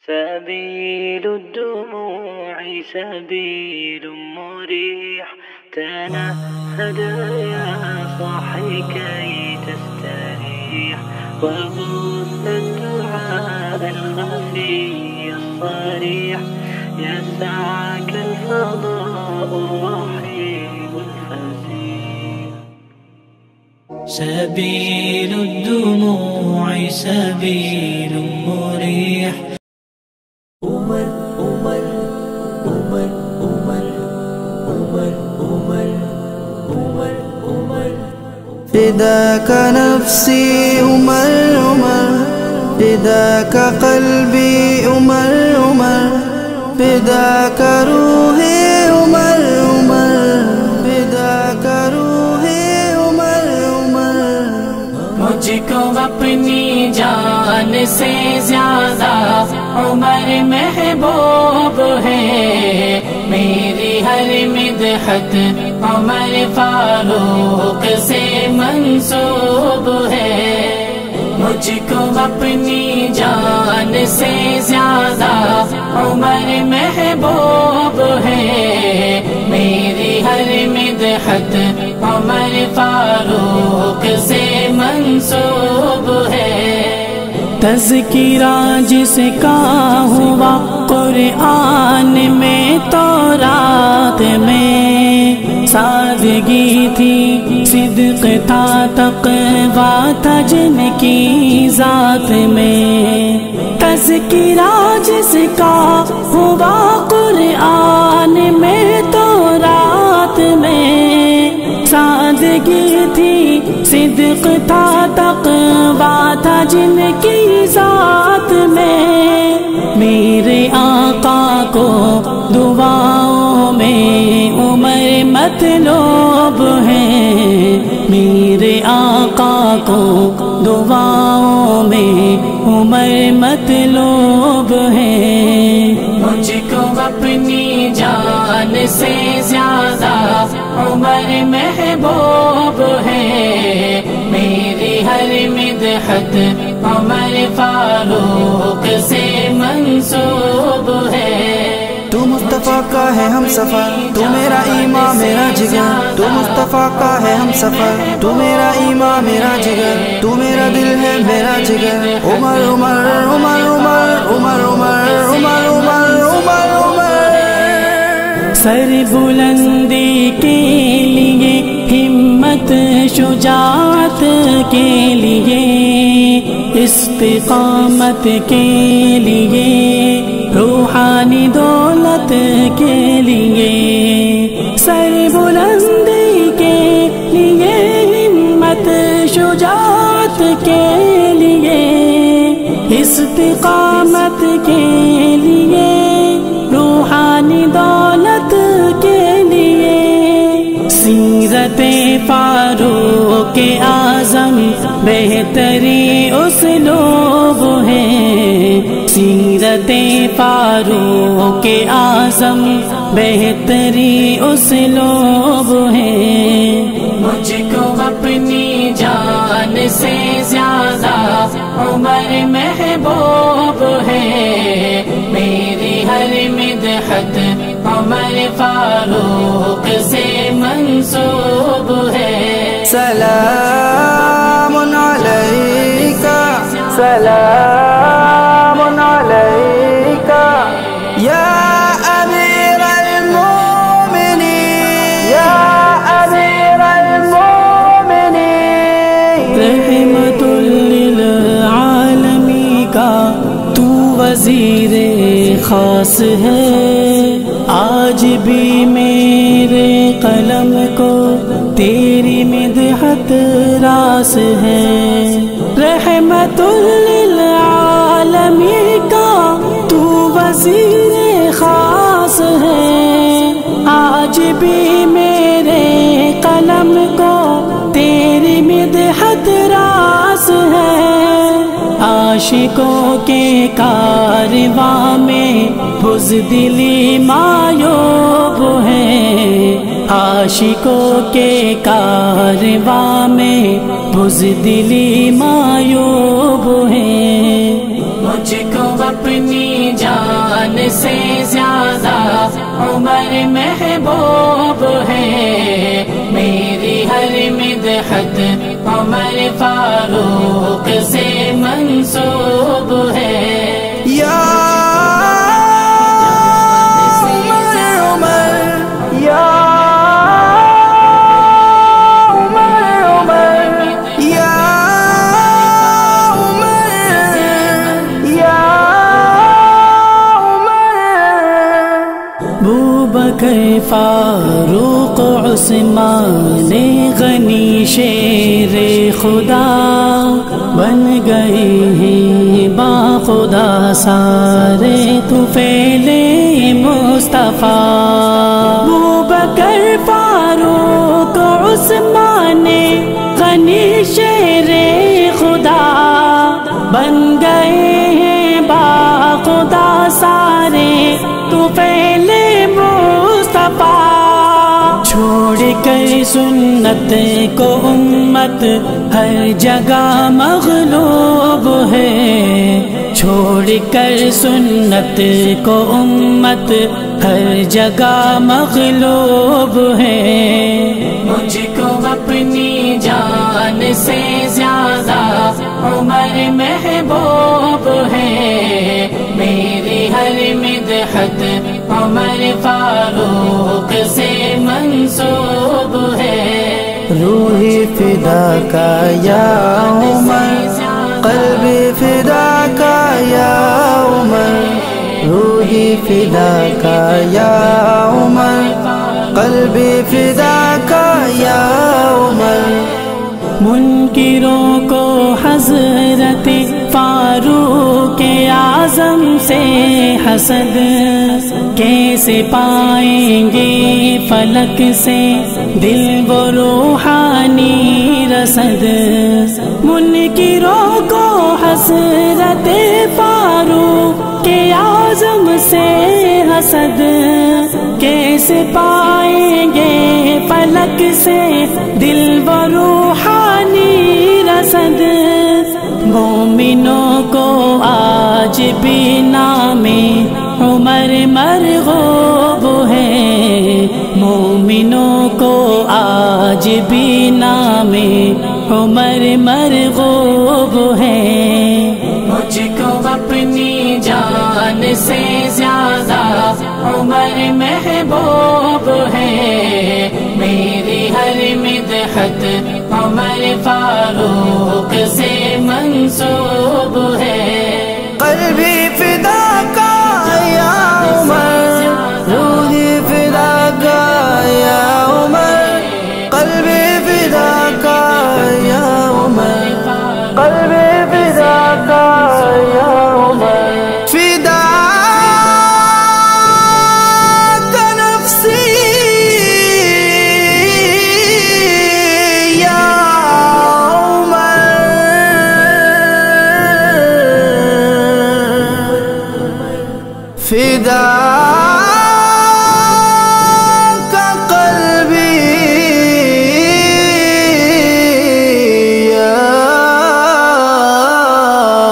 سبيل الدموع سبيل مريح، تنهد يا صاحي كي تستريح، وبث الدعاء الخفي الصريح، يسعك الفضاء الرحيم الفسيح. سبيل الدموع سبيل مريح. عمر عمر عمر عمر عمر عمر عمر عمر فداك نفسي عمر عمر، فداك قلبي عمر عمر، فداك روحي عمر عمر، فداك روحي عمر عمر. مجھ کو اپنی جان سے زیادہ عمر محبوب ہے، میری ہر مدحت عمر فاروق سے منسوب ہے. مجھ کو اپنی جان سے زیادہ عمر محبوب ہے، میری ہر مدحت عمر فاروق سے منسوب ہے. تذکرہ جس کا ہوا قرآن میں تورات میں، سادگی تھی صدق تھا تقویٰ تھا جن کی ذات میں. تذکرہ جس کا ہوا قرآن میں تورات میں، سادگی تھی صدق تھا تقویٰ تھا جن کی ذات میں. میرے آقا کو دعاؤں میں عمر مطلوب ہے، میرے آقا کو دعاؤں میں عمر مطلوب ہے. مجھ کو اپنی جان سے زیادہ عمر محبوب ہے، میری ہر مدحت عمر فاروق سے منسوب ہے. تو مصطفیٰ کا ہے ہم سفر، تو میرا ایمان میرا جگر، تو مصطفیٰ کا ہے ہم سفر، تو میرا ایمان میرا جگر، تو میرا دل ہے میرا جگر. عمر عمر عمر عمر عمر عمر عمر عمر عمر عمر. سر بلندی کے لیے، ہمت شجاعت کے لیے، استقامت کے لیے، روحانی دولت کے لیے. سر بلندی کے لیے، ہمت شجاعت کے لیے، استقامت کے لیے، روحانی دولت کے لیے. سیرت فاروق اعظم بہتری اسلوب ہے، سیرت فاروق اعظم بہتری اسلوب ہے. مجھ کو اپنی جان سے زیادہ عمر محبوب ہے، میری ہر مدحت عمر فاروق سے منسوب ہے. سلام علیکہ سلام علیکہ یا امیر المومنین، یا امیر المومنین. رحمت للعالمین کا تو وزیر خاص ہے، آج بھی میرے قلم کو تیری مدحت راس ہے. رحمت للعالمین کا تو وزیر خاص ہے، آج بھی میرے قلم کو تیری مدحت راس ہے. عاشقوں کے کارواں میں بزدلی معیوب ہے، عاشقوں کے کارواں میں بزدلی معیوب ہے. مجھ کو اپنی عمر محبوب ہے، میری ہر مدحت عمر فاروق سے منسوب ہے۔ یا ابوبکر فاروق عثمان غنی شیر خدا بن گئے ہیں با خدا سارے طفیل مصطفیٰ۔ ابوبکر فاروق عثمان غنی شیر خدا بن گئے ہیں با خدا سارے طفیل مصطفیٰ۔ چھوڑ کر سنت کو امت ہر جگہ مغلوب ہے، چھوڑ کر سنت کو امت ہر جگہ مغلوب ہے۔ مجھ کو اپنی جان سے زیادہ عمر محبوب ہے، میری ہر مدحت عمر فاروق سے منسوب ہے۔ روحی فدا کا یا عمر، قلبی فدا کا یا عمر، روحی فدا کا یا عمر، قلبی فدا کا یا عمر۔ منکروں کو حضرت فاروق اعظم سے حسد کیسے پائیں گے فلک سے دل و روحانی رسد۔ منکروں کو حضرت فاروق اعظم سے حسد کیسے پائیں گے فلک سے دل و روحانی رسد۔ مومنوں کو آج بھی نام عمر مرغوب ہے، مومنوں کو آج بھی نام عمر مرغوب ہے۔ مجھ کو اپنی جان سے زیادہ عمر محبوب ہے، میری ہر مدحت عمر فاروق سے منسوب ہے۔ قلبی فدا کا یا عمر، روحی فدا کا یا عمر، قلبی فدا کا یا عمر، قلبی فدا کا یا عمر۔ فدا کا نفسی یا عمر، فدا کا قلبی یا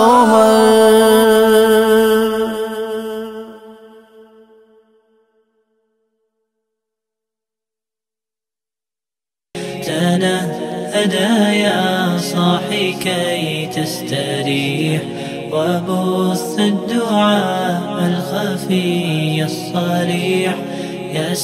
عمر۔ تنهدى يا صاحي كي تستريح، وبث الدعاء الخفي الصريح يا